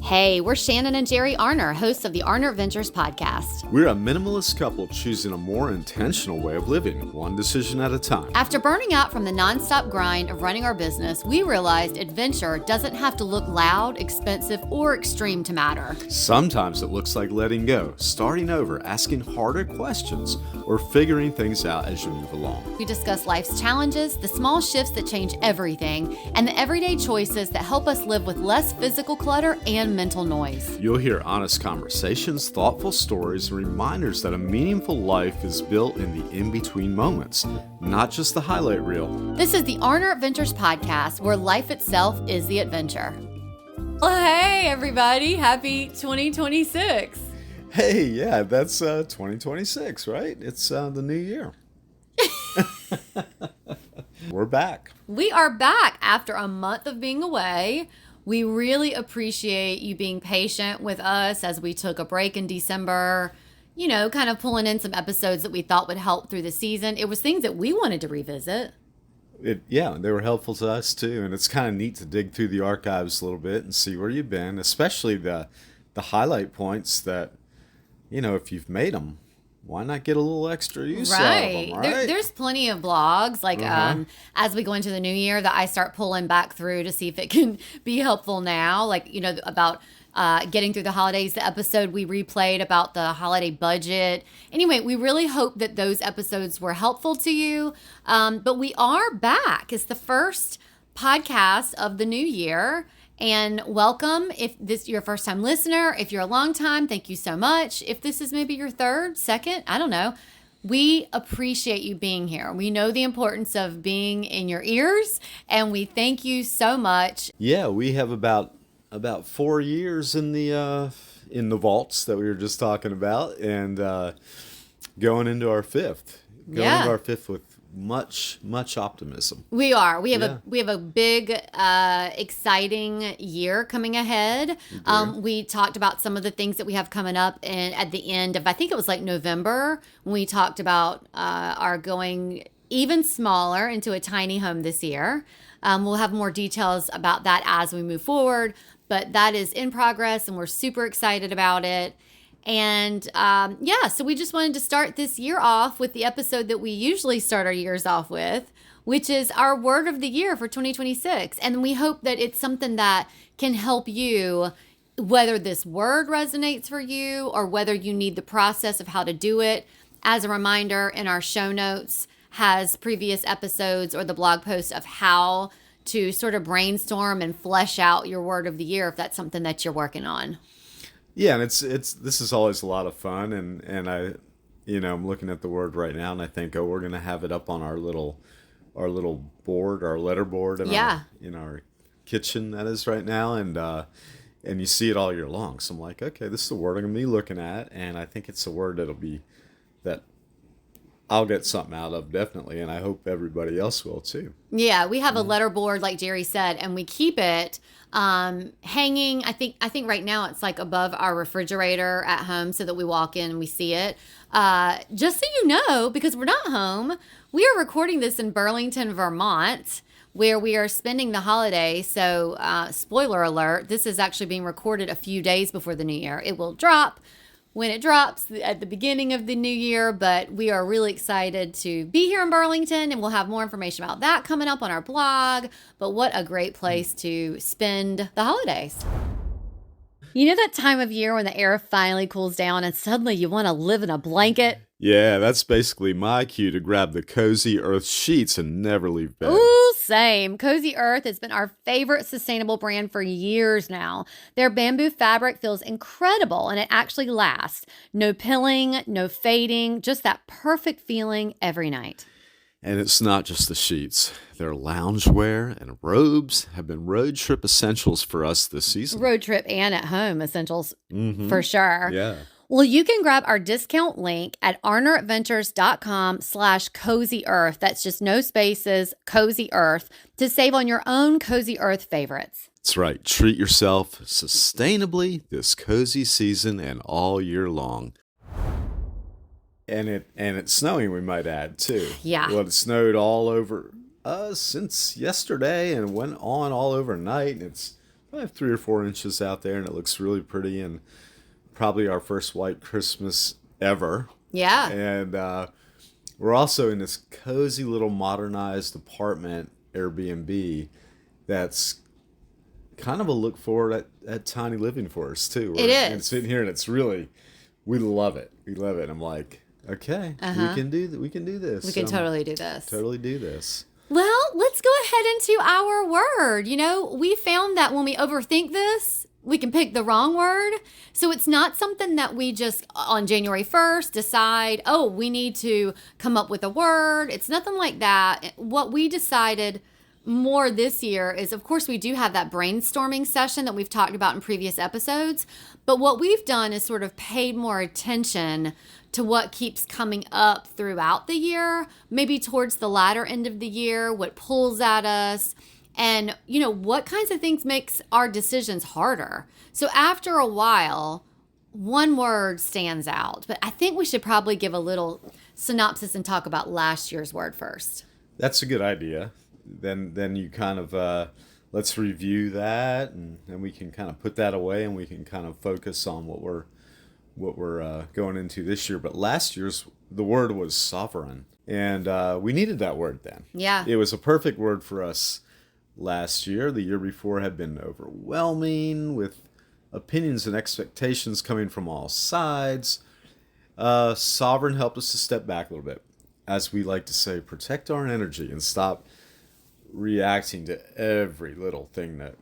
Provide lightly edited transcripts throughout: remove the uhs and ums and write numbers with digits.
Hey, we're Shannon and Jerry Arner, hosts of the Arner Adventures podcast. We're a minimalist couple choosing a more intentional way of living, one decision at a time. After burning out from the nonstop grind of running our business, we realized adventure doesn't have to look loud, expensive, or extreme to matter. Sometimes it looks like letting go, starting over, asking harder questions, or figuring things out as you move along. We discuss life's challenges, the small shifts that change everything, and the everyday choices that help us live with less physical clutter and mental noise. You'll hear honest conversations, thoughtful stories, and reminders that a meaningful life is built in the in-between moments, not just the highlight reel. This is the Arner Adventures podcast, where life itself is the adventure. Well, hey, everybody. Happy 2026. Hey, yeah, that's 2026, right? It's the new year. We're back. We are back after a month of being away. We really appreciate you being patient with us as we took a break in December, you know, kind of pulling in some episodes that we thought would help through the season. It was things that we wanted to revisit. Yeah, they were helpful to us too, and it's kind of neat to dig through the archives a little bit and see where you've been, especially the highlight points that, you know, if you've made them, why not get a little extra use out of them, right? There's plenty of blogs, like as we go into the new year, that I start pulling back through to see if it can be helpful now. Like, you know, about getting through the holidays, the episode we replayed about the holiday budget. Anyway, we really hope that those episodes were helpful to you. But we are back. It's the first podcast of the new year. And welcome. If this is your first time listener, if you're a long time, thank you so much. If this is maybe your third, second, I don't know. We appreciate you being here. We know the importance of being in your ears, and we thank you so much. Yeah, we have about 4 years in the vaults that we were just talking about, and going into our fifth. Into our fifth with much optimism. We are. We have a big, exciting year coming ahead. We talked about some of the things that we have coming up, and at the end of, I think it was like November, when we talked about our going even smaller into a tiny home this year. We'll have more details about that as we move forward, but that is in progress, and we're super excited about it. And so we just wanted to start this year off with the episode that we usually start our years off with, which is our word of the year for 2026. And we hope that it's something that can help you, whether this word resonates for you or whether you need the process of how to do it. As a reminder, in our show notes has previous episodes or the blog post of how to sort of brainstorm and flesh out your word of the year if that's something that you're working on. Yeah, and this is always a lot of fun, and I, you know, I'm looking at the word right now, and I think, we're gonna have it up on our little board, our letter board, in our kitchen that is right now, and you see it all year long. So I'm like, okay, this is the word I'm gonna be looking at, and I think it's a word that I'll get something out of, definitely, and I hope everybody else will too. Yeah, we have a letter board, like Jerry said, and we keep it hanging. I think right now it's like above our refrigerator at home, so that we walk in and we see it. Just so you know, because we're not home, we are recording this in Burlington, Vermont, where we are spending the holiday. So spoiler alert, this is actually being recorded a few days before the new year. It will drop when it drops at the beginning of the new year, but we are really excited to be here in Burlington, and we'll have more information about that coming up on our blog. But what a great place to spend the holidays. You know that time of year when the air finally cools down and suddenly you want to live in a blanket? Yeah, that's basically my cue to grab the Cozy Earth sheets and never leave bed. Ooh, same. Cozy Earth has been our favorite sustainable brand for years now. Their bamboo fabric feels incredible, and it actually lasts. No pilling, no fading, just that perfect feeling every night. And it's not just the sheets. Their loungewear and robes have been road trip essentials for us this season. Road trip and at home essentials, for sure. Yeah. Well, you can grab our discount link at arneradventures.com/Cozy Earth. That's just no spaces, Cozy Earth, to save on your own Cozy Earth favorites. That's right. Treat yourself sustainably this cozy season and all year long. And it's snowing, we might add, too. Yeah. Well, it snowed all over us since yesterday and went on all overnight. And it's I have 3 or 4 inches out there, and it looks really pretty, and probably our first white Christmas ever. Yeah. And we're also in this cozy little modernized apartment Airbnb that's kind of a look forward at tiny living for us too. It is. And sitting here, and it's really, we love it. We love it. I'm like, okay, we can do this. We can totally do this. Totally do this. Well, let's go ahead into our word. We found that when we overthink this, we can pick the wrong word. So it's not something that we just on January 1st decide, oh, we need to come up with a word. It's nothing like that. What we decided more this year is, of course, we do have that brainstorming session that we've talked about in previous episodes. But what we've done is sort of paid more attention to what keeps coming up throughout the year, maybe towards the latter end of the year, what pulls at us, and, what kinds of things makes our decisions harder. So after a while, one word stands out, but I think we should probably give a little synopsis and talk about last year's word first. That's a good idea. Then you kind of, let's review that, and then we can kind of put that away, and we can kind of focus on what we're going into this year. But last year's, the word was sovereign, and we needed that word then. Yeah. It was a perfect word for us last year. The year before had been overwhelming with opinions and expectations coming from all sides. Sovereign helped us to step back a little bit. As we like to say, protect our energy and stop reacting to every little thing that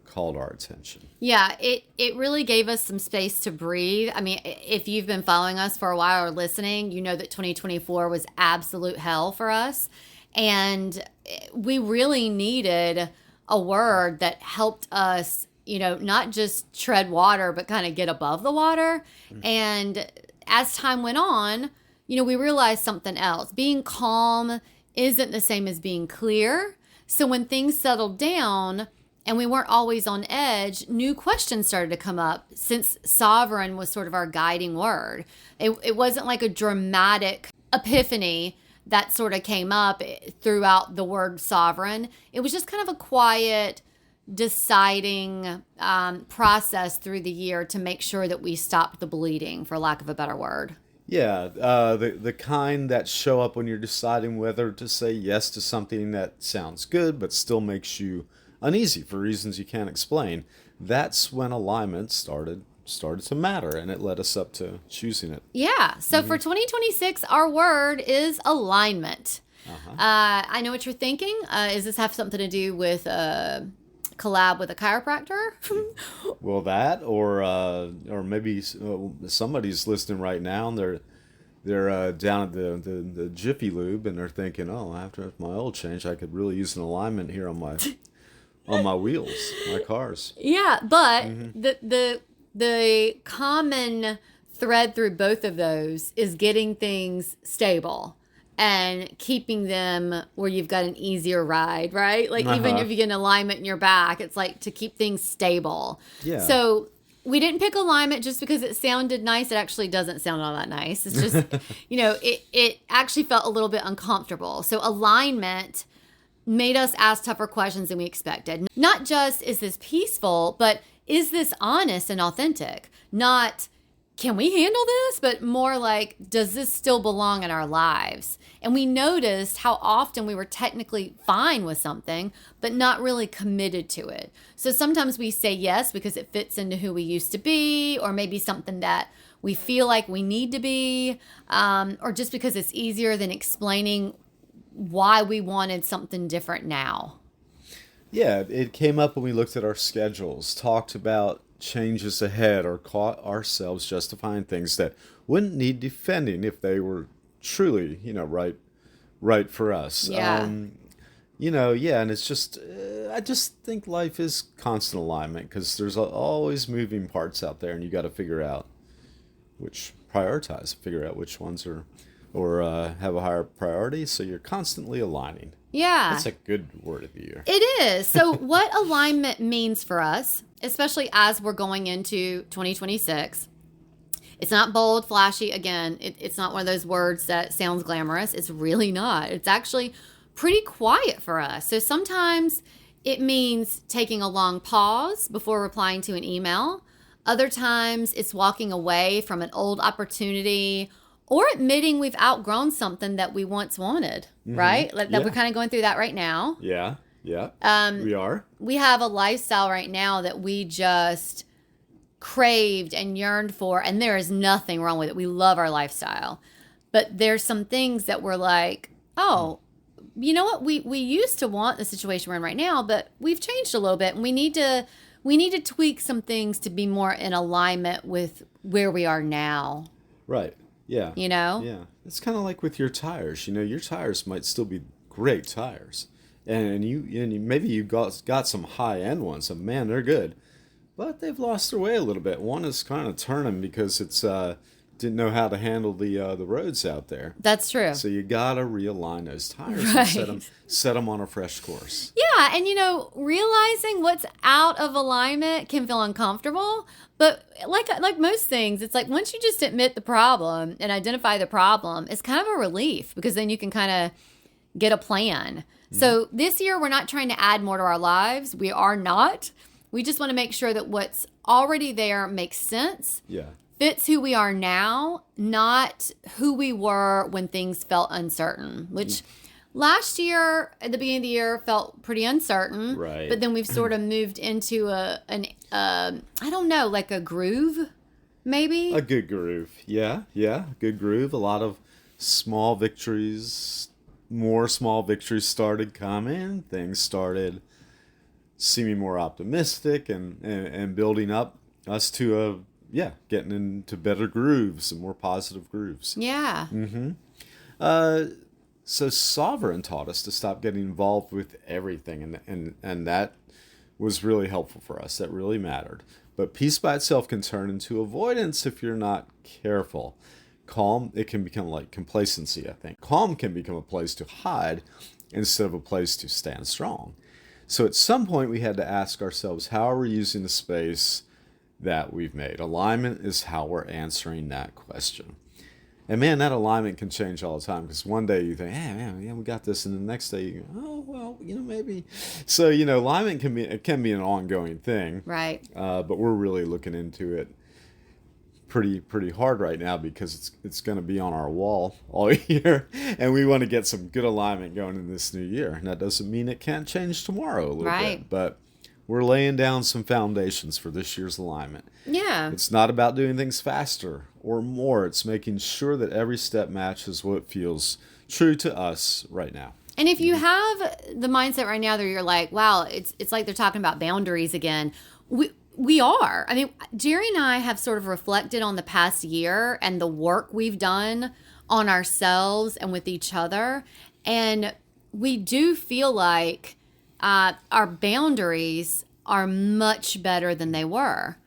called our attention. Yeah, it really gave us some space to breathe. I mean, if you've been following us for a while or listening, you know that 2024 was absolute hell for us. And we really needed a word that helped us, not just tread water, but kind of get above the water. Mm-hmm. And as time went on, we realized something else. Being calm isn't the same as being clear. So when things settled down and we weren't always on edge, new questions started to come up since sovereign was sort of our guiding word. It wasn't like a dramatic epiphany that sort of came up throughout the word sovereign. It was just kind of a quiet deciding process through the year to make sure that we stopped the bleeding, for lack of a better word. Yeah, the kind that show up when you're deciding whether to say yes to something that sounds good but still makes you uneasy for reasons you can't explain. That's when alignment started to matter, and it led us up to choosing it. Yeah, so for 2026, our word is alignment. Uh-huh. I know what you're thinking. Does this have something to do with collab with a chiropractor? Well, that or maybe somebody's listening right now, and they're down at the Jiffy Lube, and they're thinking, oh, after my oil change, I could really use an alignment here on my wheels, my cars. Yeah, but the common thread through both of those is getting things stable and keeping them where you've got an easier ride, right? Like even if you get an alignment in your back, it's like to keep things stable. Yeah. So we didn't pick alignment just because it sounded nice. It actually doesn't sound all that nice. It's just, it actually felt a little bit uncomfortable. So alignment made us ask tougher questions than we expected. Not just, is this peaceful, but is this honest and authentic? Not, can we handle this? But more like, does this still belong in our lives? And we noticed how often we were technically fine with something, but not really committed to it. So sometimes we say yes because it fits into who we used to be, or maybe something that we feel like we need to be, or just because it's easier than explaining why we wanted something different now. Yeah, it came up when we looked at our schedules, talked about changes ahead, or caught ourselves justifying things that wouldn't need defending if they were truly, right for us. Yeah. And it's just, I just think life is constant alignment because there's always moving parts out there, and you got to figure out figure out which ones are, or have a higher priority. So you're constantly aligning. Yeah. That's a good word of the year. It is. So what alignment means for us, especially as we're going into 2026, it's not bold, flashy. Again, it's not one of those words that sounds glamorous. It's really not. It's actually pretty quiet for us. So sometimes It means taking a long pause before replying to an email. Other times it's walking away from an old opportunity or admitting we've outgrown something that we once wanted, right? That we're kind of going through that right now. Yeah. Yeah. We are. We have a lifestyle right now that we just craved and yearned for, and there is nothing wrong with it. We love our lifestyle. But there's some things that we're like, oh, you know what? We used to want the situation we're in right now, but we've changed a little bit, and we need to tweak some things to be more in alignment with where we are now. Right. Yeah. You know? Yeah. It's kind of like with your tires. You know, your tires might still be great tires. And maybe you got some high-end ones, and man, they're good. But they've lost their way a little bit. One is kind of turning because it's didn't know how to handle the roads out there. That's true. So you gotta realign those tires and set them on a fresh course. Yeah, and realizing what's out of alignment can feel uncomfortable. But like most things, it's like once you just admit the problem and identify the problem, it's kind of a relief because then you can kind of get a plan. So this year, we're not trying to add more to our lives. We are not. We just want to make sure that what's already there makes sense. Yeah. Fits who we are now, not who we were when things felt uncertain, which last year at the beginning of the year felt pretty uncertain. Right. But then we've sort of moved into I don't know, like a groove, maybe? A good groove. Yeah. Good groove. A lot of small victories. More small victories started coming. Things started seeming more optimistic and building up us to getting into better grooves and more positive grooves. Yeah. So Sovereign taught us to stop getting involved with everything, and that was really helpful for us. That really mattered. But peace by itself can turn into avoidance if you're not careful. Calm, it can become like complacency, I think. Calm can become a place to hide instead of a place to stand strong. So at some point we had to ask ourselves, how are we using the space that we've made? Alignment is how we're answering that question. And man, that alignment can change all the time because one day you think, hey, man, yeah, we got this. And the next day you go, oh, well, maybe. So, alignment can be an ongoing thing. Right. But we're really looking into it pretty hard right now because it's going to be on our wall all year, and we want to get some good alignment going in this new year. And that doesn't mean it can't change tomorrow a little bit, but we're laying down some foundations for this year's alignment. Yeah. It's not about doing things faster or more. It's making sure that every step matches what feels true to us right now. And if you have the mindset right now that you're like, wow, it's like they're talking about boundaries again. We are. I mean, Jerry and I have sort of reflected on the past year and the work we've done on ourselves and with each other. And we do feel like our boundaries are much better than they were.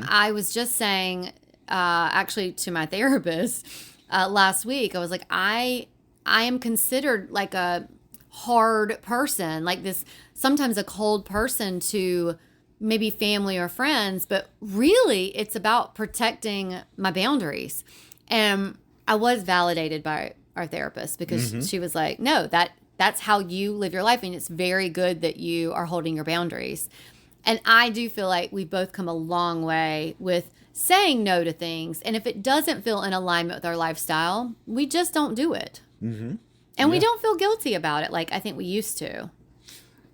I was just saying, actually to my therapist last week, I was like, I am considered like a hard person, like this, sometimes a cold person to maybe family or friends, but really it's about protecting my boundaries. And I was validated by our therapist because she was like, no, that's how you live your life. And it's very good that you are holding your boundaries. And I do feel like we've both come a long way with saying no to things. And if it doesn't feel in alignment with our lifestyle, we just don't do it. And we don't feel guilty about it like I think we used to.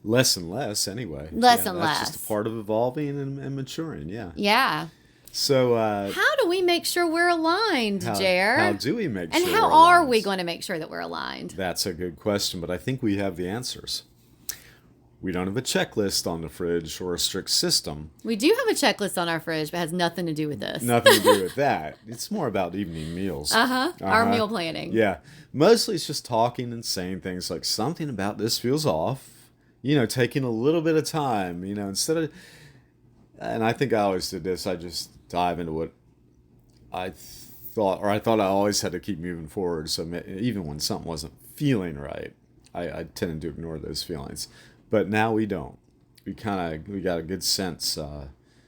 Less and less, anyway. Less and less. That's just a part of evolving and maturing, yeah. Yeah. So, how do we make sure we're aligned, Jer? How do we make sure? And how are we going to make sure that we're aligned? That's a good question, but I think we have the answers. We don't have a checklist on the fridge or a strict system. We do have a checklist on our fridge, but it has nothing to do with this. Nothing to do with that. It's more about evening meals. Our meal planning. Yeah. Mostly it's just talking and saying things like something about this feels off. Taking a little bit of time, instead of, and I think I always did this, I just dive into what I thought I always had to keep moving forward. So even when something wasn't feeling right, I tended to ignore those feelings. But now we don't. We got a good sense,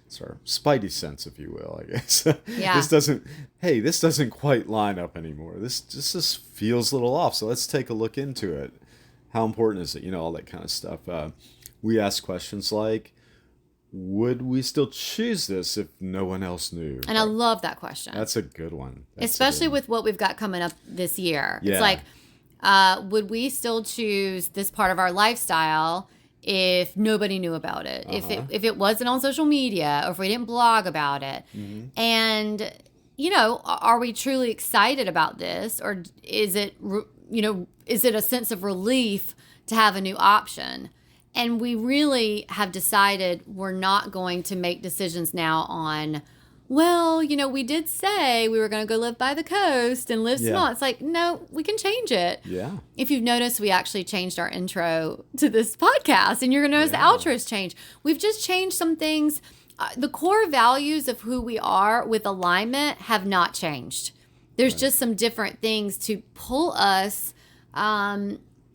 it's our spidey sense, if you will, I guess. Yeah. This doesn't quite line up anymore. This just feels a little off. So let's take a look into it. How important is it? All that kind of stuff. we ask questions like, would we still choose this if no one else knew? And I love that question. That's a good one. Especially with what we've got coming up this year. Yeah. It's like, would we still choose this part of our lifestyle if nobody knew about it? If it wasn't on social media, or if we didn't blog about it? And, are we truly excited about this? Or is it, is it a sense of relief to have a new option? And we really have decided we're not going to make decisions now on, well, we did say we were going to go live by the coast and live small. It's like, no, we can change it. Yeah. If you've noticed, we actually changed our intro to this podcast, and you're going to notice the outro has changed. We've just changed some things. The core values of who we are with alignment have not changed. There's just some different things to pull us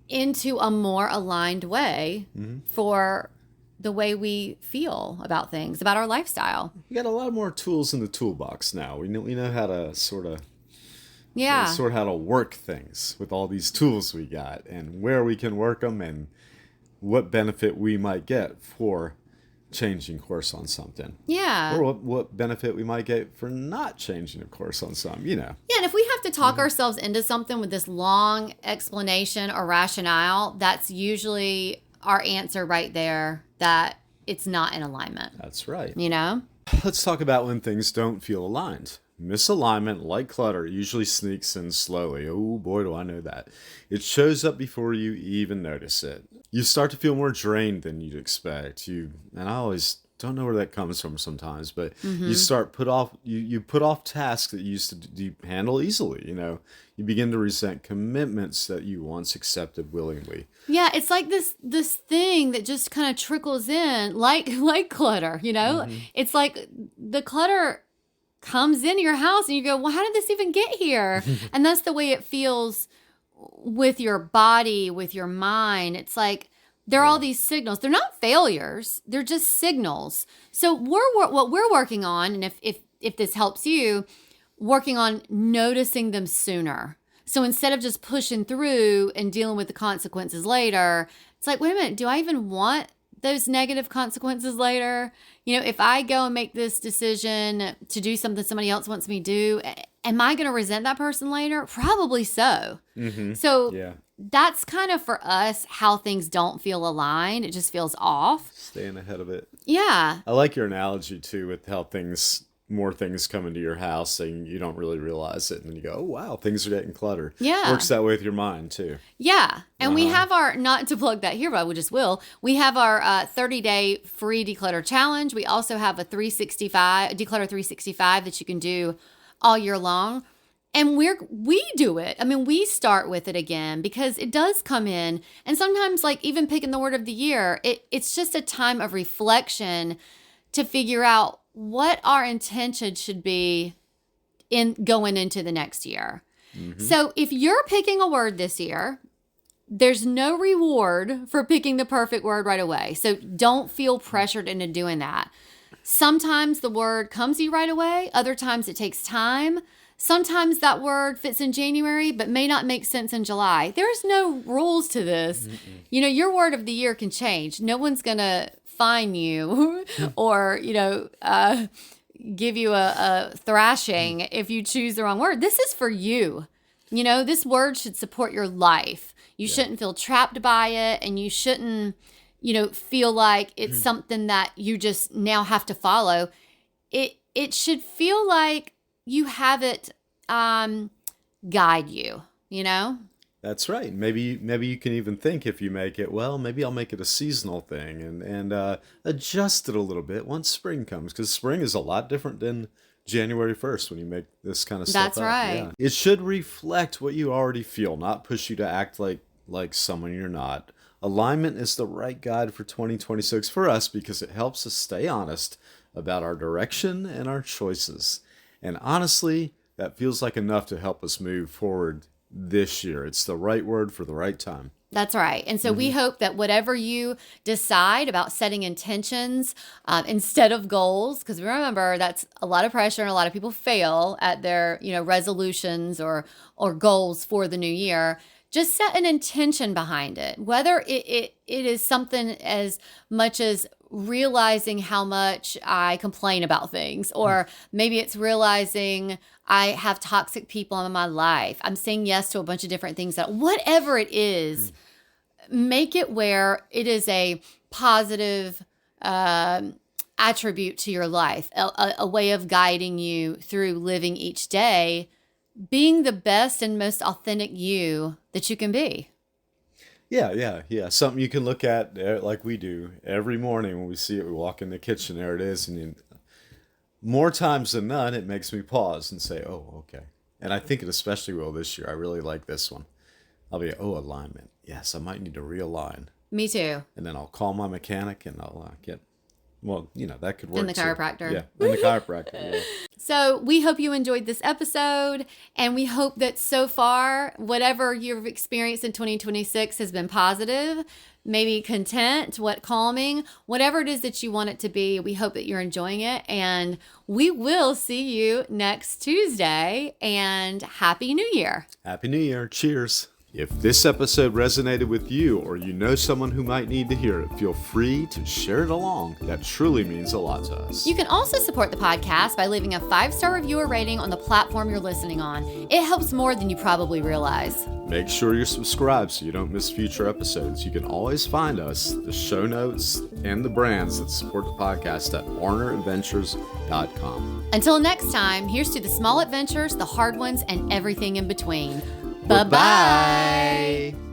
into a more aligned way for the way we feel about things, about our lifestyle. We got a lot more tools in the toolbox now. We know how to sort of how to work things with all these tools we got, and where we can work them, and what benefit we might get for changing course on something. Yeah. Or what benefit we might get for not changing a course on something, Yeah, and if we have to talk ourselves into something with this long explanation or rationale, that's usually our answer right there, that it's not in alignment. That's right. Let's talk about when things don't feel aligned. Misalignment, like clutter, usually sneaks in slowly. Oh boy, do I know that. It shows up before you even notice it. You start to feel more drained than you'd expect. And I always don't know where that comes from sometimes, but you start you put off tasks that you used to handle easily. You begin to resent commitments that you once accepted willingly. Yeah, it's like this thing that just kind of trickles in, like clutter. It's like the clutter comes into your house and you go, well, how did this even get here? And that's the way it feels with your body, with your mind. It's like there are all these signals. They're not failures. They're just signals. So what we're working on, and if this helps you, working on noticing them sooner. So instead of just pushing through and dealing with the consequences later, it's like, wait a minute, do I even want those negative consequences later? If I go and make this decision to do something somebody else wants me to do, am I going to resent that person later? Probably so. So that's kind of for us how things don't feel aligned. It just feels off. Staying ahead of it. Yeah. I like your analogy too with how more things come into your house and you don't really realize it, and then you go, oh wow, things are getting cluttered. Yeah. Works that way with your mind too. Yeah. And we have not to plug that here, but we just will. We have our 30-day free declutter challenge. We also have a declutter 365 that you can do all year long. And we do it. I mean, we start with it again because it does come in. And sometimes, like even picking the word of the year, it's just a time of reflection to figure out what our intention should be in going into the next year. So if you're picking a word this year, there's no reward for picking the perfect word right away. So don't feel pressured into doing that. Sometimes the word comes to you right away. Other times it takes time. Sometimes that word fits in January, but may not make sense in July. There's no rules to this. Your word of the year can change. No one's going to fine you or, give you a thrashing if you choose the wrong word. This is for you. This word should support your life. You shouldn't feel trapped by it, and you shouldn't, feel like it's something that you just now have to follow. It should feel like you have it guide you, That's right. Maybe you can even think, if you make it, well, maybe I'll make it a seasonal thing and adjust it a little bit once spring comes, because spring is a lot different than January 1st when you make this kind of stuff. That's right. Yeah. It should reflect what you already feel, not push you to act like someone you're not. Alignment is the right guide for 2026 for us because it helps us stay honest about our direction and our choices. And honestly, that feels like enough to help us move forward this year. It's the right word for the right time. That's right. And so we hope that whatever you decide about setting intentions instead of goals, because remember, that's a lot of pressure and a lot of people fail at their, resolutions or goals for the new year. just set an intention behind it. Whether it is something as much as realizing how much I complain about things, or maybe it's realizing I have toxic people in my life. I'm saying yes to a bunch of different things. That whatever it is, make it where it is a positive attribute to your life, a way of guiding you through living each day, being the best and most authentic you that you can be. Yeah. Something you can look at like we do every morning when we see it. We walk in the kitchen, there it is. And more times than none, it makes me pause and say, oh, okay. And I think it especially will this year. I really like this one. I'll be, alignment. Yes, I might need to realign. Me too. And then I'll call my mechanic and I'll get, that could work. In the chiropractor. Yeah, in the chiropractor. Yeah. So we hope you enjoyed this episode, and we hope that so far, whatever you've experienced in 2026 has been positive, maybe content, calming, whatever it is that you want it to be. We hope that you're enjoying it, and we will see you next Tuesday, and Happy New Year. Happy New Year. Cheers. If this episode resonated with you, or you know someone who might need to hear it, feel free to share it along. That truly means a lot to us. You can also support the podcast by leaving a 5-star review or rating on the platform you're listening on. It helps more than you probably realize. Make sure you're subscribed so you don't miss future episodes. You can always find us, the show notes, and the brands that support the podcast at WarnerAdventures.com. Until next time, here's to the small adventures, the hard ones, and everything in between. Bye-bye.